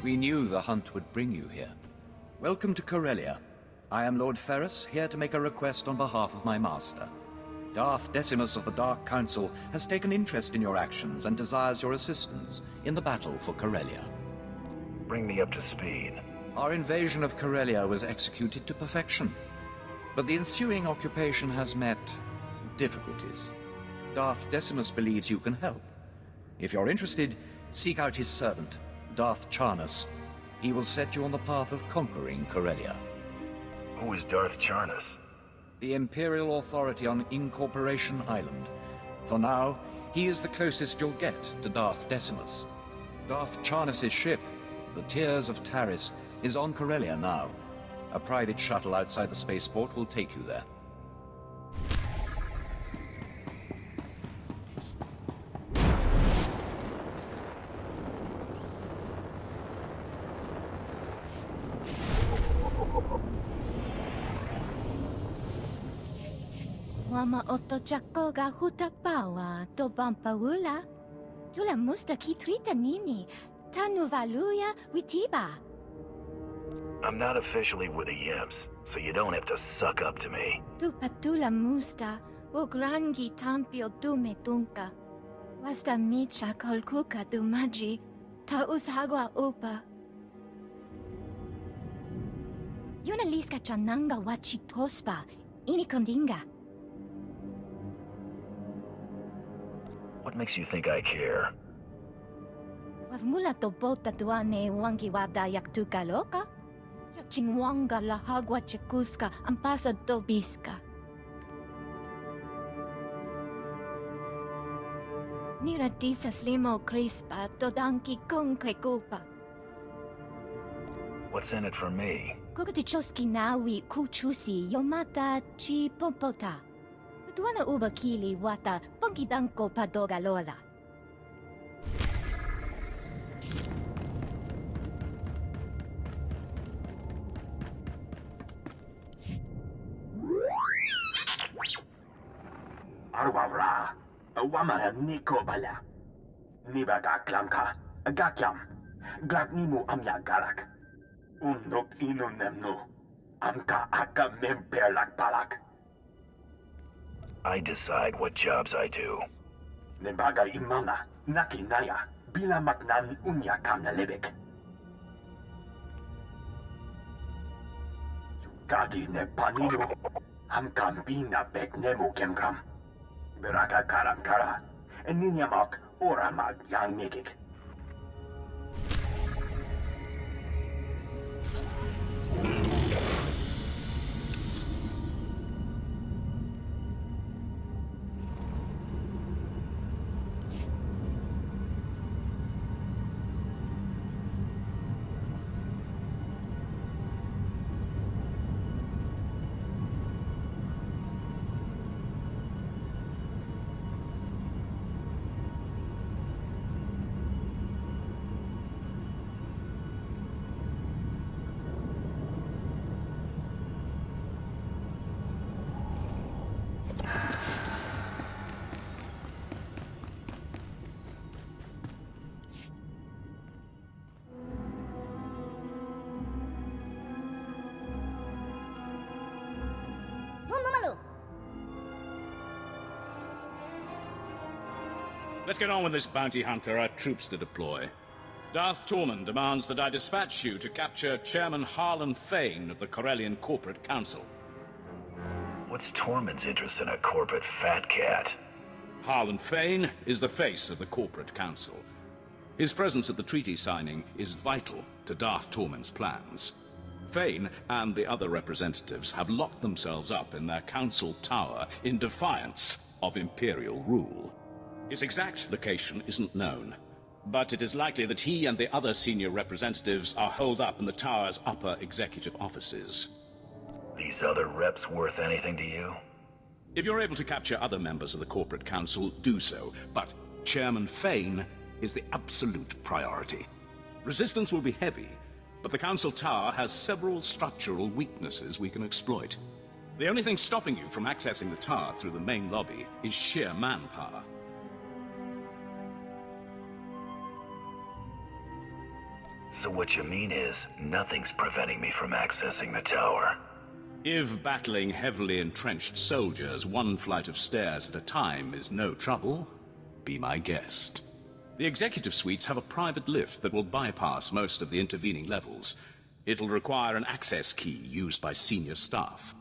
We knew the hunt would bring you here. Welcome to Corellia. I am Lord Ferrus, here to make a request on behalf of my master. Darth Decimus of the Dark Council has taken interest in your actions and desires your assistance in the battle for Corellia. Bring me up to speed. Our invasion of Corellia was executed to perfection, but the ensuing occupation has met difficulties. Darth Decimus believes you can help. If you're interested, seek out his servant, Darth Charnus. He will set you on the path of conquering Corellia. Who is Darth Charnus? The Imperial Authority on Incorporation Island. For now, he is the closest you'll get to Darth Decimus. Darth Charnus' ship, the Tears of Taris, is on Corellia now. A private shuttle outside the spaceport will take you there. Wama otochako ga hutapawa to bampawula. Tula musta kitrita nini. Tanuvaluya witiba. I'm not officially with the Yimps, so you don't have to suck up to me. Tu patula musta, o grangi tampio dume tunka. Wasta micha kolkuka du maji, ta ushagwa upa. Yuna liska chananga wachi tospa, ini kondinga. What makes you think I care? Wavmula to bota tuane wangi wabda yaktuka loka? Chingwanga la hagwa chekuska ampasa dobiska. Nira disa slimo crispa dodanki kunke kupa. What's in it for me? Kukatichoski nawi kuchusi yomata chi pompota. Tuana uba kili wata ponkidanko padoga lola. Arwavra, Wama Niko Bala. Nibaga Klamka, Gakyam, Glagnimu Amya Galak. Undok ino nemno, Amka Aka Memperlak Balak. I decide what jobs I do. Nebaga Imana, Naki Naya, Bila Maknan Unya Kamna Lebek. Yukagi ne Panino, Amkambina Bek Nemo Kemkam. Beraka Karamkara, and Ninyamak Oramag Yang Megik. Let's get on with this, bounty hunter. I've troops to deploy. Darth Tormund demands that I dispatch you to capture Chairman Harlan Fane of the Corellian Corporate Council. What's Tormund's interest in a corporate fat cat? Harlan Fane is the face of the Corporate Council. His presence at the treaty signing is vital to Darth Tormund's plans. Fane and the other representatives have locked themselves up in their council tower in defiance of Imperial rule. His exact location isn't known, but it is likely that he and the other senior representatives are holed up in the tower's upper executive offices. These other reps worth anything to you? If you're able to capture other members of the Corporate Council, do so, but Chairman Fane is the absolute priority. Resistance will be heavy, but the Council Tower has several structural weaknesses we can exploit. The only thing stopping you from accessing the tower through the main lobby is sheer manpower. So what you mean is, nothing's preventing me from accessing the tower. If battling heavily entrenched soldiers one flight of stairs at a time is no trouble, be my guest. The executive suites have a private lift that will bypass most of the intervening levels. It'll require an access key used by senior staff.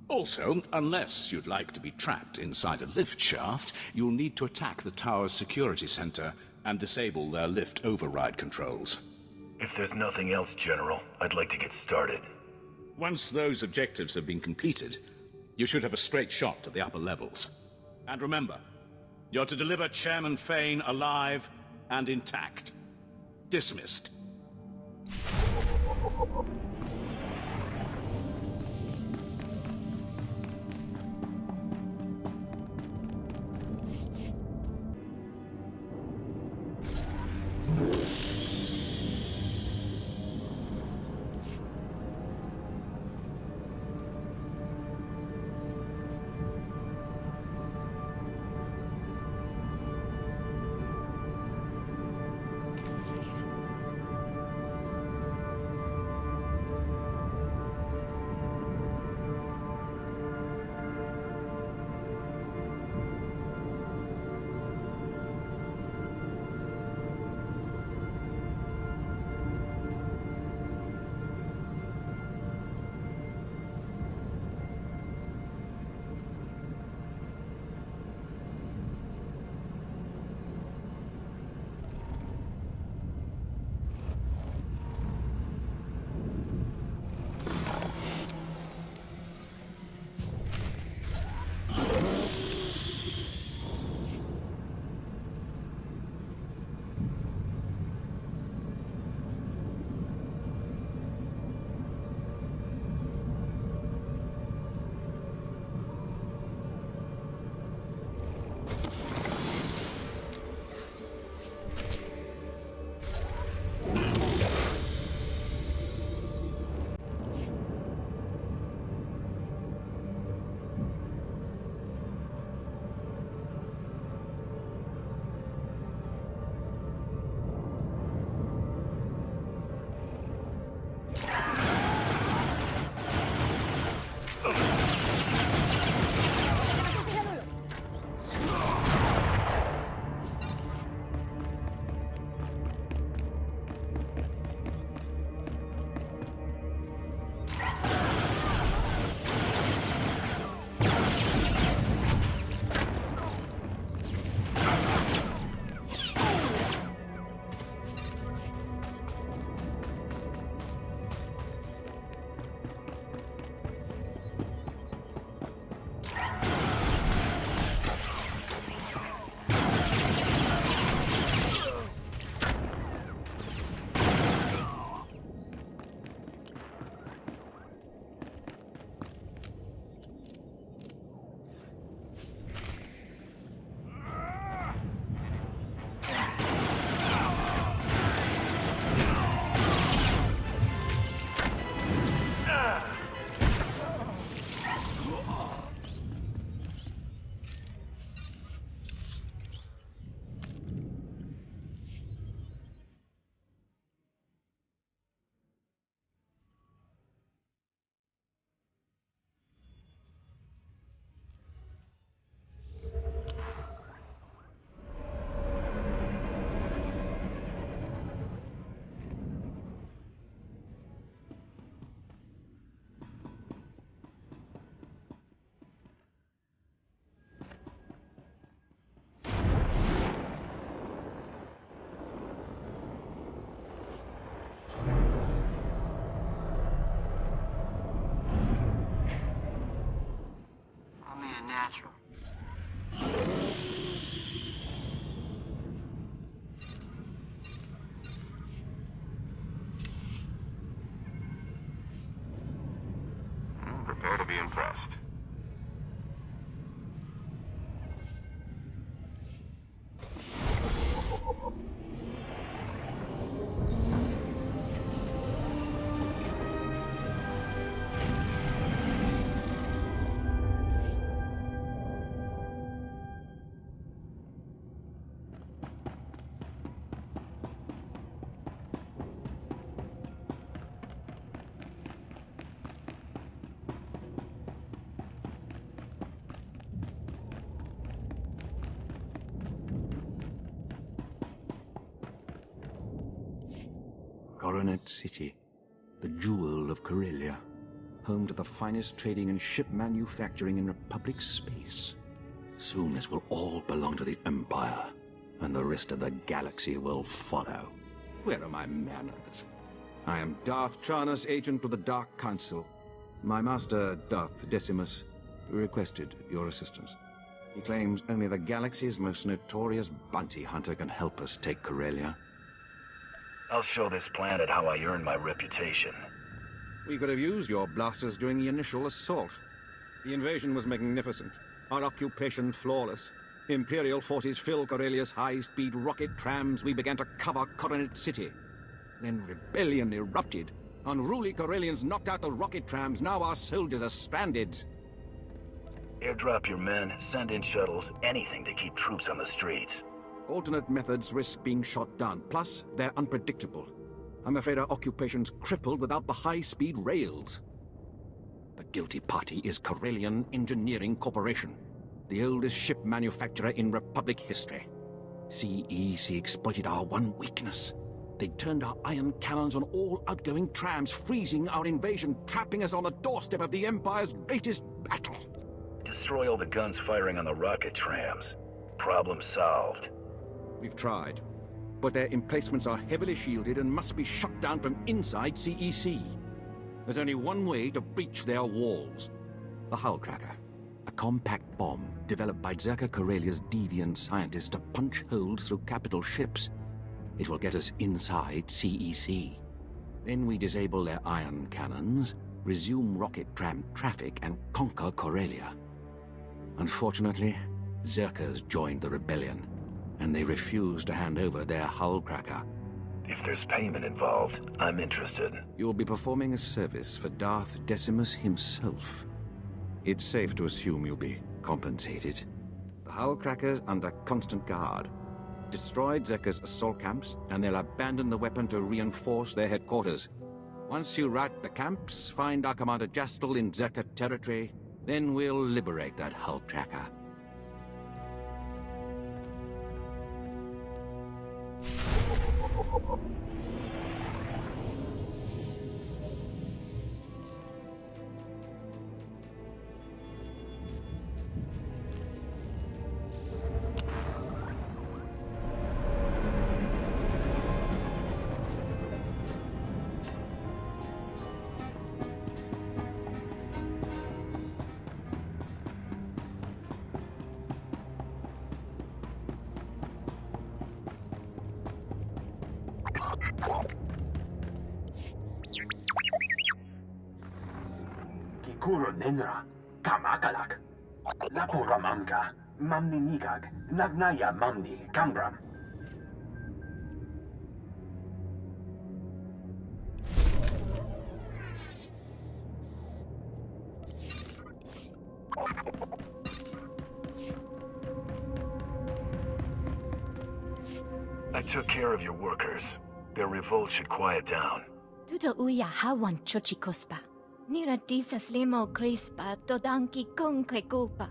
Also, unless you'd like to be trapped inside a lift shaft, you'll need to attack the tower's security center and disable their lift override controls. If there's nothing else, General, I'd like to get started. Once those objectives have been completed, you should have a straight shot to the upper levels. And remember, you're to deliver Chairman Fane alive and intact. Dismissed. Natural. Prepare to be impressed. Coronet City, the jewel of Corellia, home to the finest trading and ship manufacturing in Republic space. Soon this will all belong to the Empire, and the rest of the galaxy will follow. Where are my manners? I am Darth Charnas, agent to the Dark Council. My master, Darth Decimus, requested your assistance. He claims only the galaxy's most notorious bounty hunter can help us take Corellia. I'll show this planet how I earned my reputation. We could have used your blasters during the initial assault. The invasion was magnificent. Our occupation flawless. Imperial forces filled Corellia's high-speed rocket trams. We began to cover Coronet City. Then rebellion erupted. Unruly Corellians knocked out the rocket trams. Now our soldiers are stranded. Airdrop your men, send in shuttles, anything to keep troops on the streets. Alternate methods risk being shot down. Plus, they're unpredictable. I'm afraid our occupation's crippled without the high-speed rails. The guilty party is Corellian Engineering Corporation, the oldest ship manufacturer in Republic history. CEC exploited our one weakness. They turned our iron cannons on all outgoing trams, freezing our invasion, trapping us on the doorstep of the Empire's greatest battle. Destroy all the guns firing on the rocket trams. Problem solved. We've tried, but their emplacements are heavily shielded and must be shut down from inside CEC. There's only one way to breach their walls. The Hull Cracker, a compact bomb developed by Zerka Corellia's deviant scientists to punch holes through capital ships. It will get us inside CEC. Then we disable their iron cannons, resume rocket tram traffic, and conquer Corellia. Unfortunately, Zerkers joined the rebellion, and they refuse to hand over their Hull Cracker. If there's payment involved, I'm interested. You'll be performing a service for Darth Decimus himself. It's safe to assume you'll be compensated. The Hull Cracker's under constant guard. Destroyed Zerka's assault camps, and they'll abandon the weapon to reinforce their headquarters. Once you rout the camps, find our Commander Jastel in Zerka territory, then we'll liberate that Hull Cracker. Kikuro nenra, kamakalak. Lapura mamka, mamni nikag, nagnaya mamni, kambram. I took care of your workers. Their revolt should quiet down. Tuto uya hawan chochikospa. Nira disas limo crispa todanki conque culpa.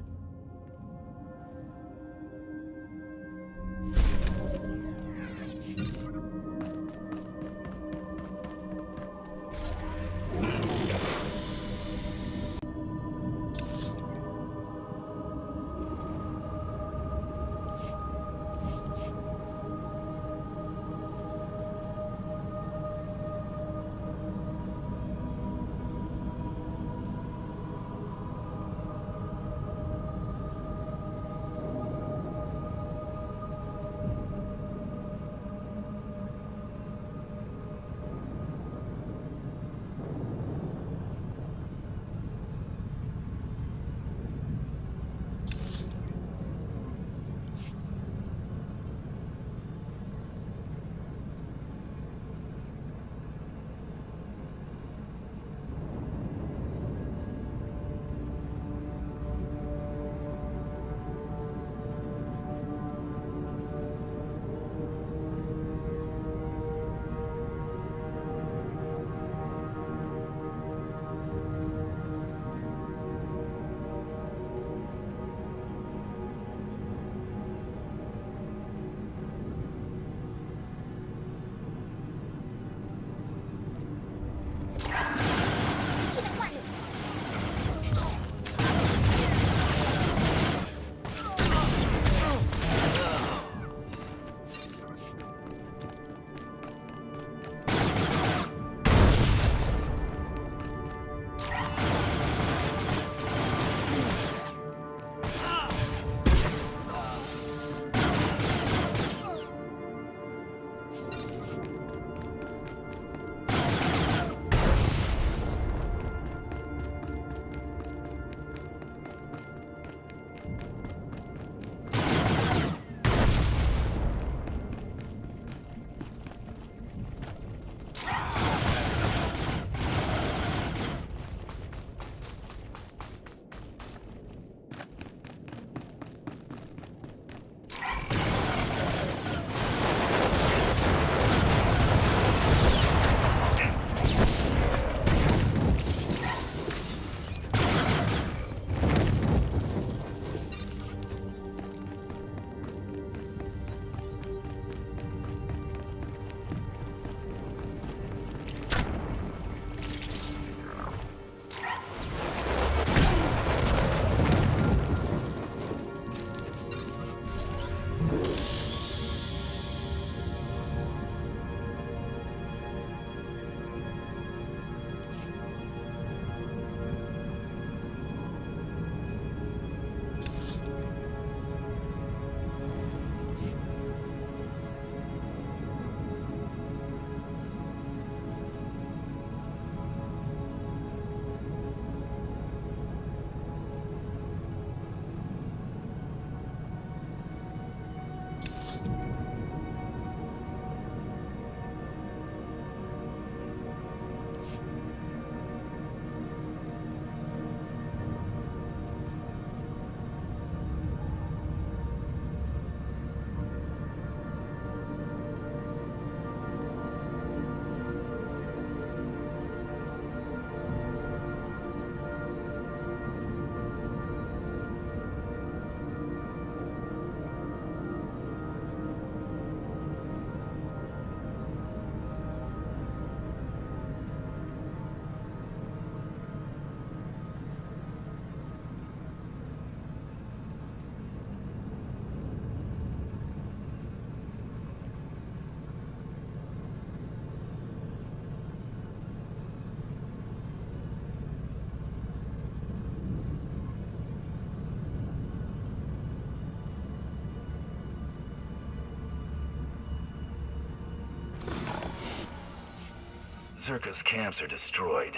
Zerka's camps are destroyed.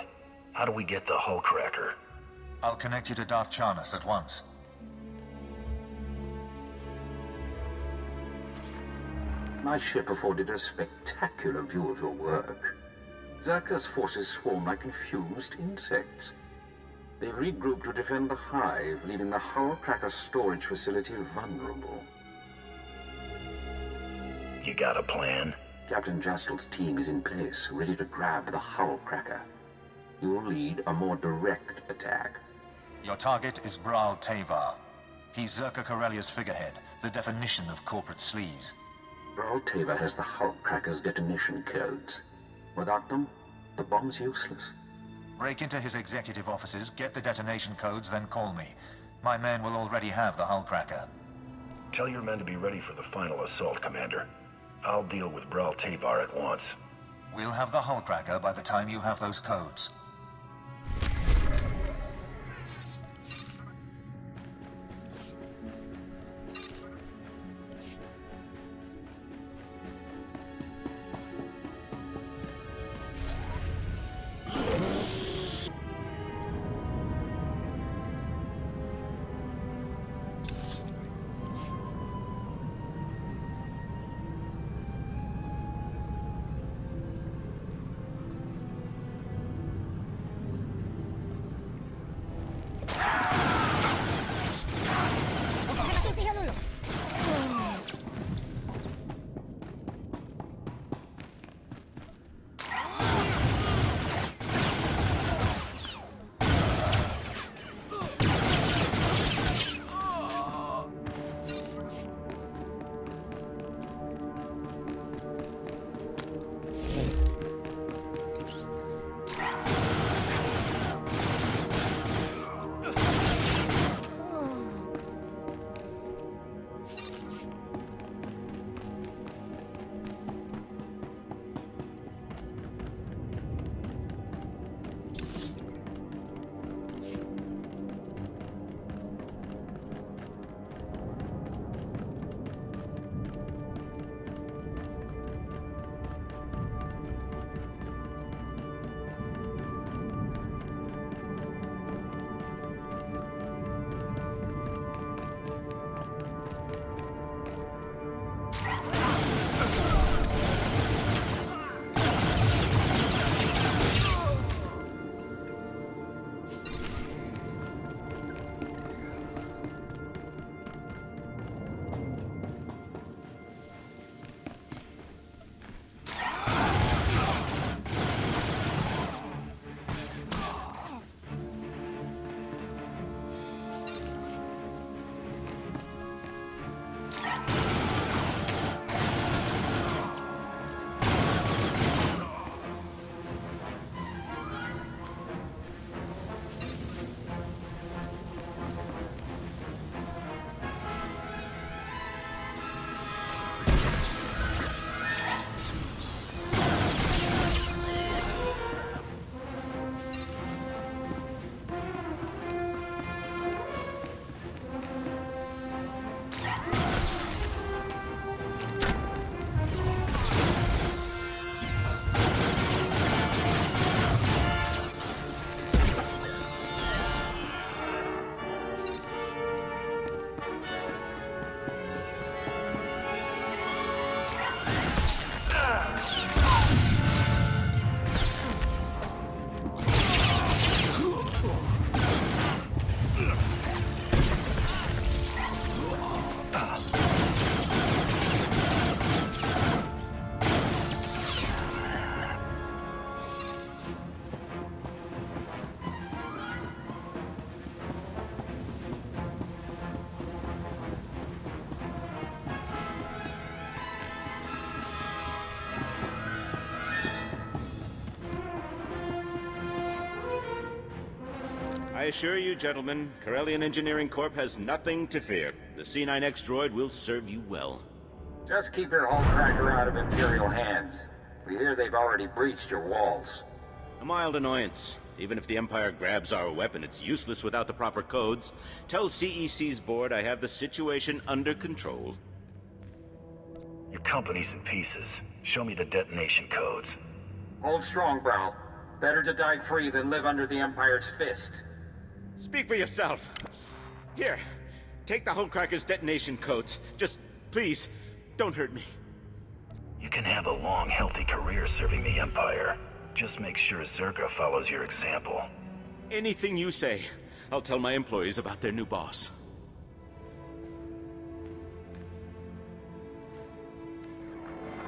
How do we get the hull cracker? I'll connect you to Darth Charnas at once. My ship afforded a spectacular view of your work. Zerka's forces swarm like confused insects. They've regrouped to defend the hive, leaving the hull cracker storage facility vulnerable. You got a plan? Captain Jastel's team is in place, ready to grab the hull cracker. You'll lead a more direct attack. Your target is Bral Tevar. He's Zerka Corellia's figurehead, the definition of corporate sleaze. Bral Tevar has the hull cracker's detonation codes. Without them, the bomb's useless. Break into his executive offices, get the detonation codes, then call me. My men will already have the hull cracker. Tell your men to be ready for the final assault, Commander. I'll deal with Bral Tevar at once. We'll have the hull cracker by the time you have those codes. I assure you, gentlemen, Corellian Engineering Corp has nothing to fear. The C9X droid will serve you well. Just keep your hull cracker out of Imperial hands. We hear they've already breached your walls. A mild annoyance. Even if the Empire grabs our weapon, it's useless without the proper codes. Tell CEC's board I have the situation under control. Your company's in pieces. Show me the detonation codes. Hold strong, Brawl. Better to die free than live under the Empire's fist. Speak for yourself. Here, take the Hullcracker's detonation codes. Just, please, don't hurt me. You can have a long, healthy career serving the Empire. Just make sure Zerka follows your example. Anything you say. I'll tell my employees about their new boss.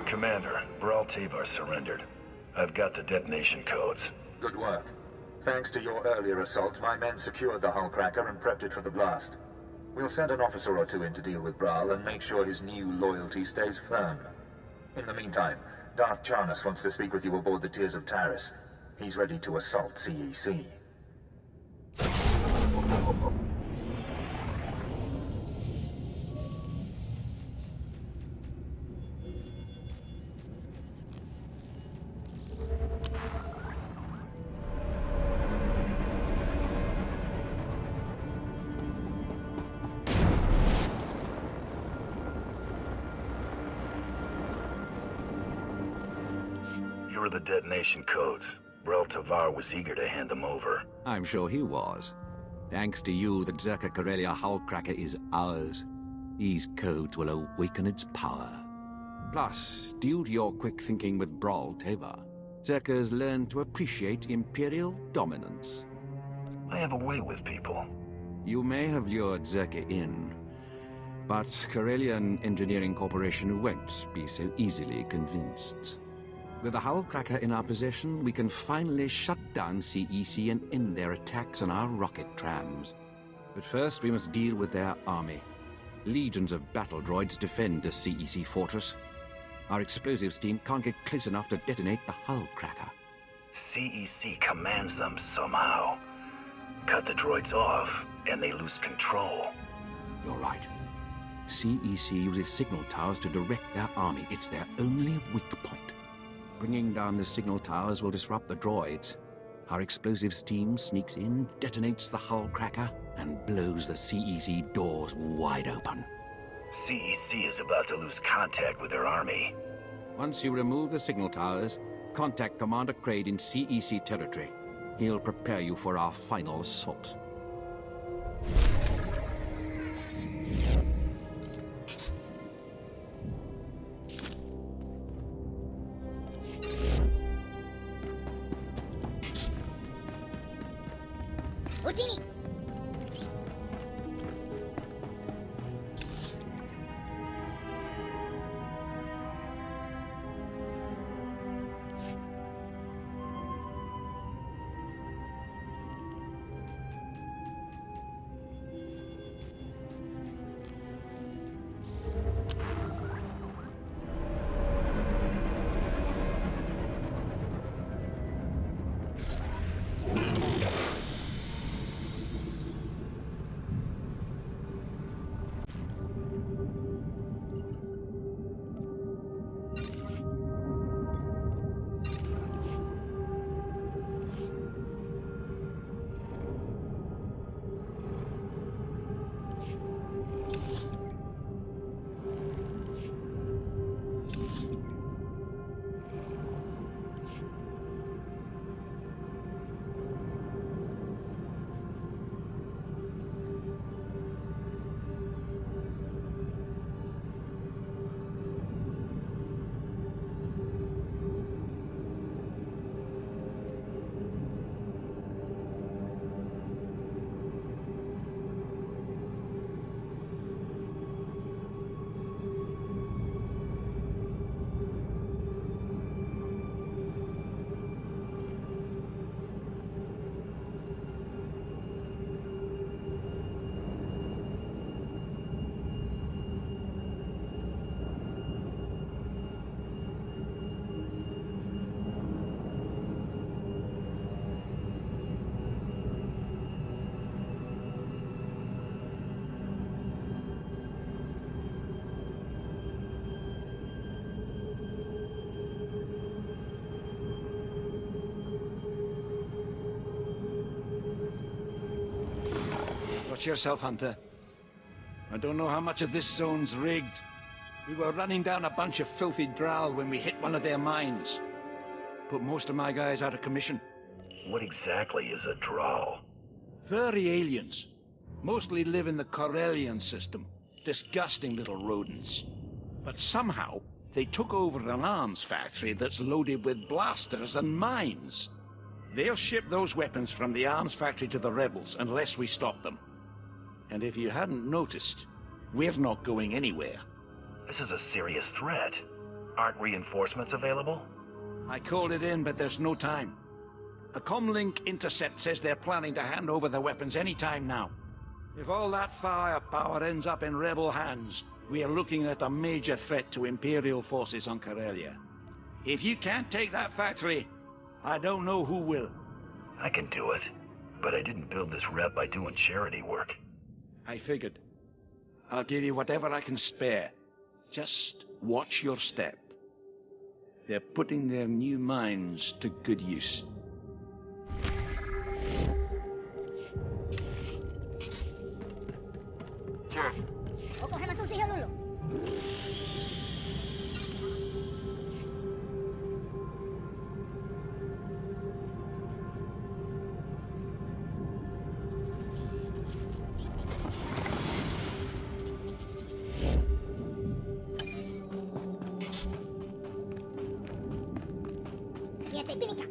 Commander, Brawl Tavar surrendered. I've got the detonation codes. Good work. Thanks to your earlier assault, my men secured the Hullcracker and prepped it for the blast. We'll send an officer or two in to deal with Brawl and make sure his new loyalty stays firm. In the meantime, Darth Charnas wants to speak with you aboard the Tears of Taris. He's ready to assault CEC. Here are the detonation codes. Brawl Tavar was eager to hand them over. I'm sure he was. Thanks to you, the Zerka Corellia Hullcracker is ours. These codes will awaken its power. Plus, due to your quick thinking with Brawl Tavar, Zerka's learned to appreciate Imperial dominance. I have a way with people. You may have lured Zerka in, but Corellian Engineering Corporation won't be so easily convinced. With the Hullcracker in our possession, we can finally shut down CEC and end their attacks on our rocket trams. But first, we must deal with their army. Legions of battle droids defend the CEC fortress. Our explosives team can't get close enough to detonate the Hullcracker. CEC commands them somehow. Cut the droids off, and they lose control. You're right. CEC uses signal towers to direct their army. It's their only weak point. Bringing down the signal towers will disrupt the droids. Our explosives team sneaks in, detonates the Hullcracker, and blows the CEC doors wide open. CEC is about to lose contact with their army. Once you remove the signal towers, contact Commander Kraid in CEC territory. He'll prepare you for our final assault. Watch yourself, Hunter. I don't know how much of this zone's rigged. We were running down a bunch of filthy drow when we hit one of their mines. Put most of my guys out of commission. What exactly is a drawl? Furry aliens. Mostly live in the Corellian system. Disgusting little rodents. But somehow, they took over an arms factory that's loaded with blasters and mines. They'll ship those weapons from the arms factory to the rebels unless we stop them. And if you hadn't noticed, we're not going anywhere. This is a serious threat. Aren't reinforcements available? I called it in, but there's no time. A comlink intercept says they're planning to hand over the weapons any time now. If all that firepower ends up in rebel hands, we are looking at a major threat to Imperial forces on Corellia. If you can't take that factory, I don't know who will. I can do it, but I didn't build this rep by doing charity work. I figured. I'll give you whatever I can spare. Just watch your step. They're putting their new mines to good use. Sure. Okohama susihan dulu. Kiete pinika.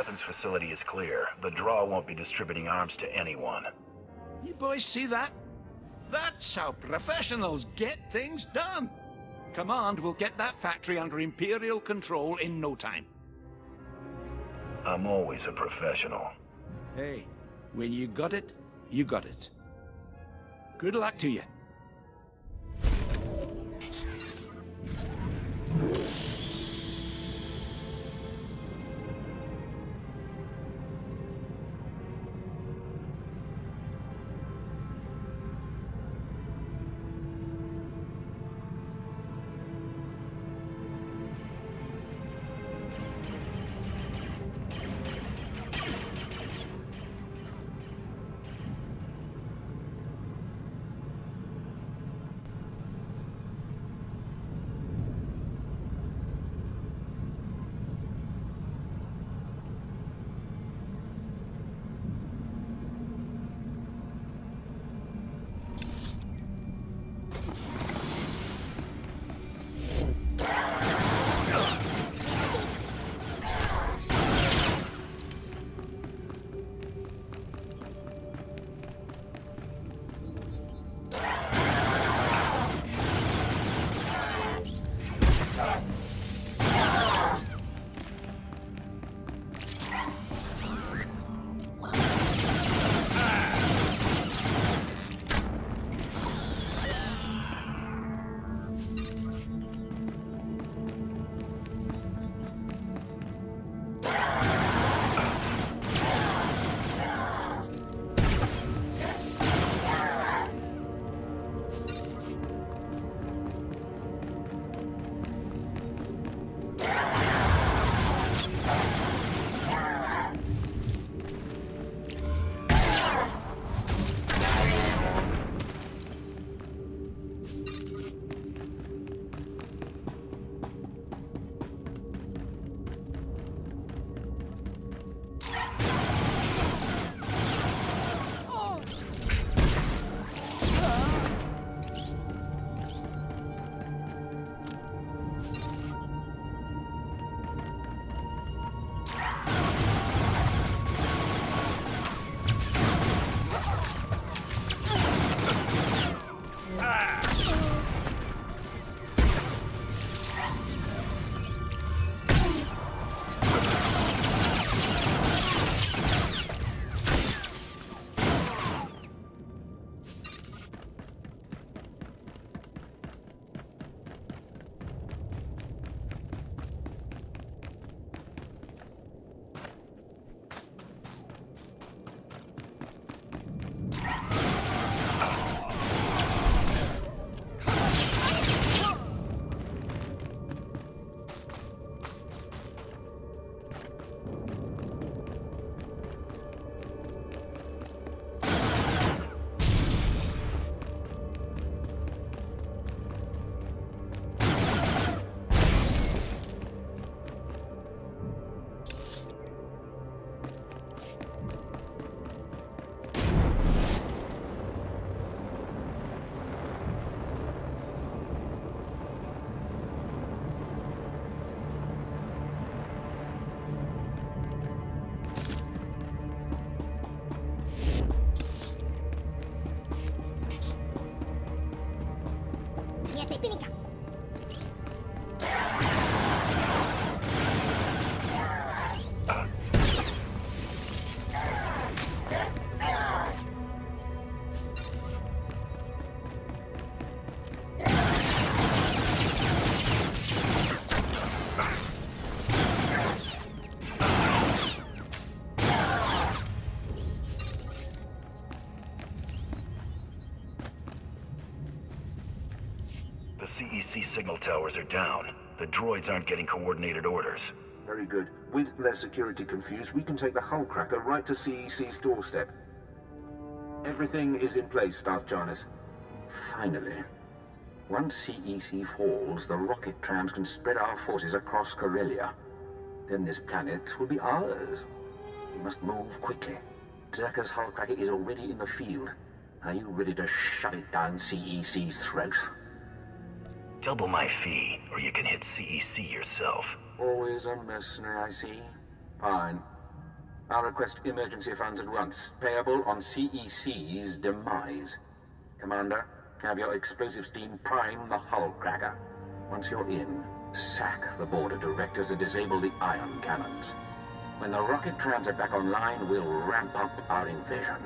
weapons facility is clear. The Draw won't be distributing arms to anyone. You boys see that? That's how professionals get things done. Command will get that factory under Imperial control in no time. I'm always a professional. Hey, when you got it, you got it. Good luck to you. The CEC signal towers are down. The droids aren't getting coordinated orders. Very good. With their security confused, we can take the hull cracker right to CEC's doorstep. Everything is in place, Darth Jarnus. Finally. Once CEC falls, the rocket trams can spread our forces across Corellia. Then this planet will be ours. We must move quickly. Zerka's hull cracker is already in the field. Are you ready to shove it down CEC's throat? Double my fee, or you can hit CEC yourself. Always a mercenary, I see. Fine. I'll request emergency funds at once, payable on CEC's demise. Commander, have your explosives team prime the hull cracker. Once you're in, sack the board of directors and disable the ion cannons. When the rocket trams are back online, we'll ramp up our invasion.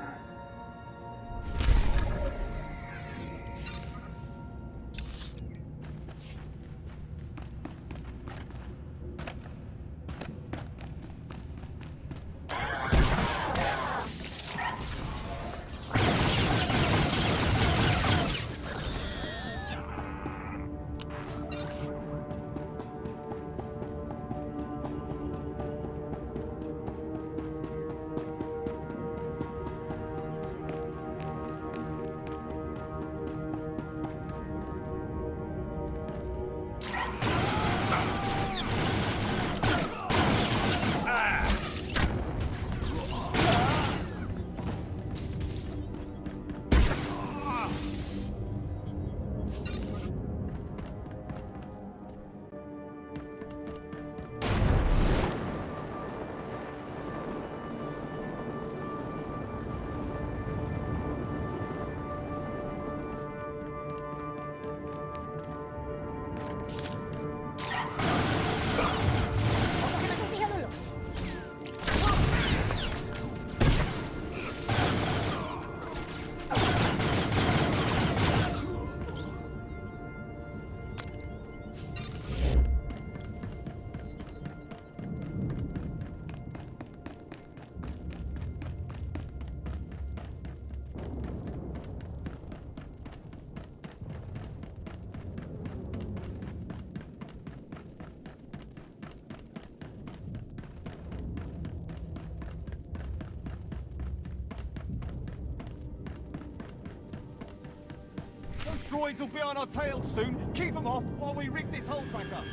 Those droids will be on our tails soon. Keep them off while we rig this hull cracker.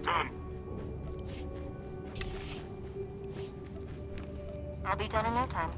Done. I'll be done in no time.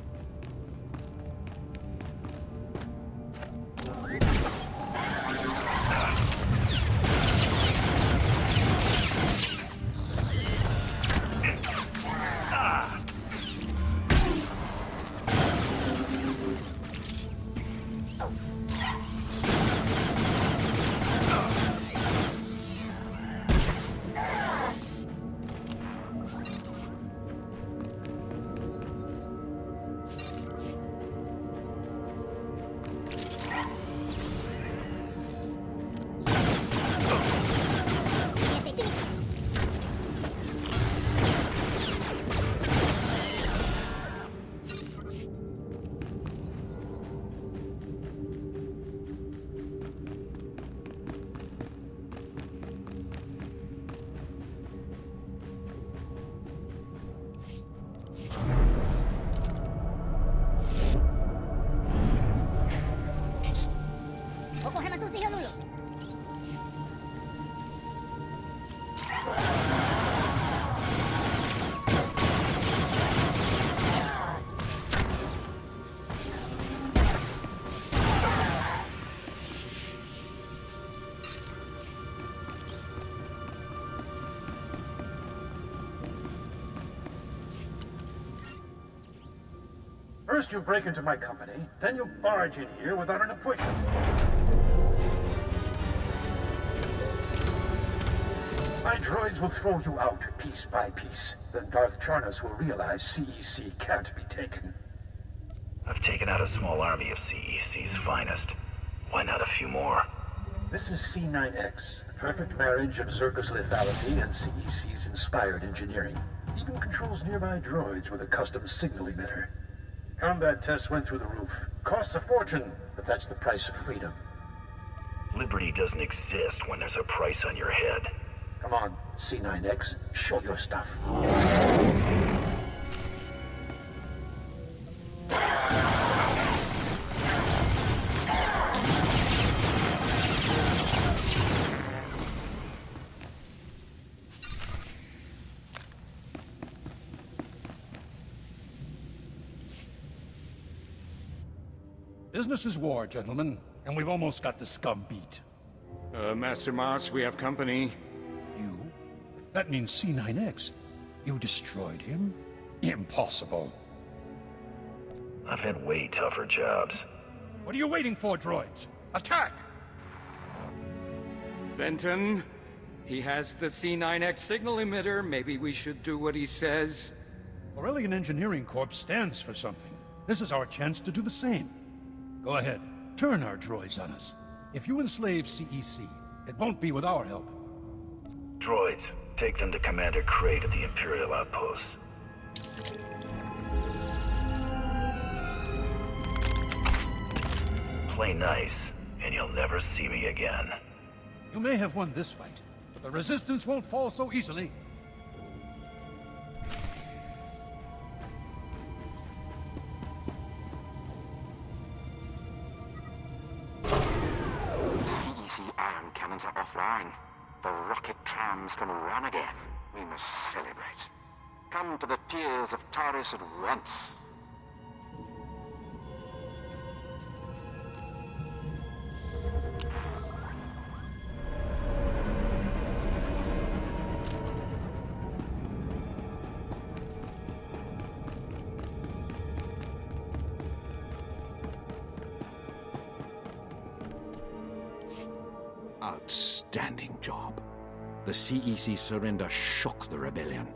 First you break into my company, then you barge in here without an appointment. My droids will throw you out piece by piece. Then Darth Charnas will realize CEC can't be taken. I've taken out a small army of CEC's finest. Why not a few more? This is C9X, the perfect marriage of Zerka's lethality and CEC's inspired engineering. Even controls nearby droids with a custom signal emitter. Combat tests went through the roof. Costs a fortune, but that's the price of freedom. Liberty doesn't exist when there's a price on your head. Come on, C9X, show your stuff. Business is war, gentlemen, and we've almost got the scum beat. Master Moss, we have company. You? That means C9X. You destroyed him? Impossible. I've had way tougher jobs. What are you waiting for, droids? Attack! Benton, he has the C9X signal emitter. Maybe we should do what he says. Corellian Engineering Corp stands for something. This is our chance to do the same. Go ahead, turn our droids on us. If you enslave CEC, it won't be with our help. Droids, take them to Commander Crate at the Imperial Outpost. Play nice, and you'll never see me again. You may have won this fight, but the Resistance won't fall so easily. CEC ion cannons are offline. The rocket trams can run again. We must celebrate. Come to the tears of Taris at once. Outstanding job. The CEC surrender shocked the rebellion.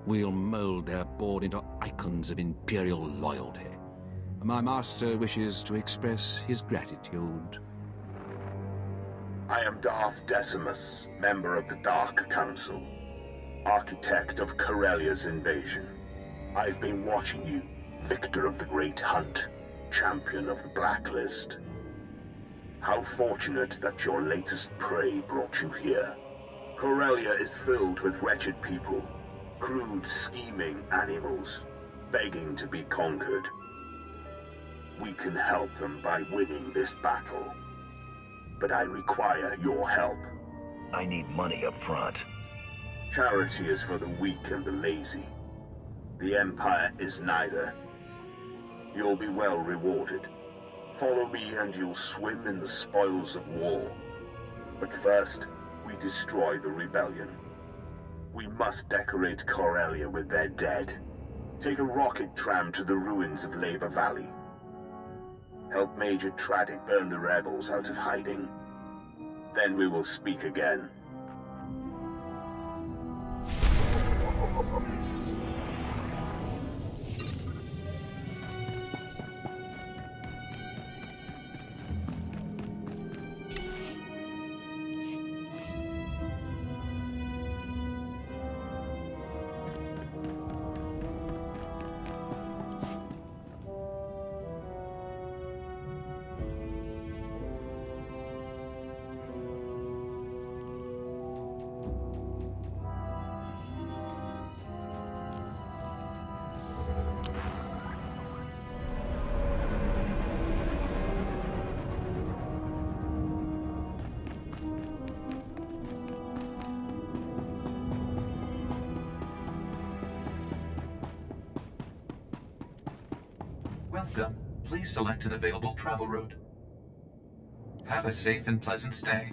We'll mold their board into icons of Imperial loyalty. My master wishes to express his gratitude. I am Darth Decimus, member of the Dark Council, architect of Corellia's invasion. I've been watching you, victor of the Great Hunt, champion of the Blacklist. How fortunate that your latest prey brought you here. Corellia is filled with wretched people, crude, scheming animals, begging to be conquered. We can help them by winning this battle. But I require your help. I need money up front. Charity is for the weak and the lazy. The Empire is neither. You'll be well rewarded. Follow me and you'll swim in the spoils of war. But first, we destroy the rebellion. We must decorate Corellia with their dead. Take a rocket tram to the ruins of Labor Valley. Help Major Tradic burn the rebels out of hiding. Then we will speak again. Welcome. Please select an available travel route. Have a safe and pleasant stay.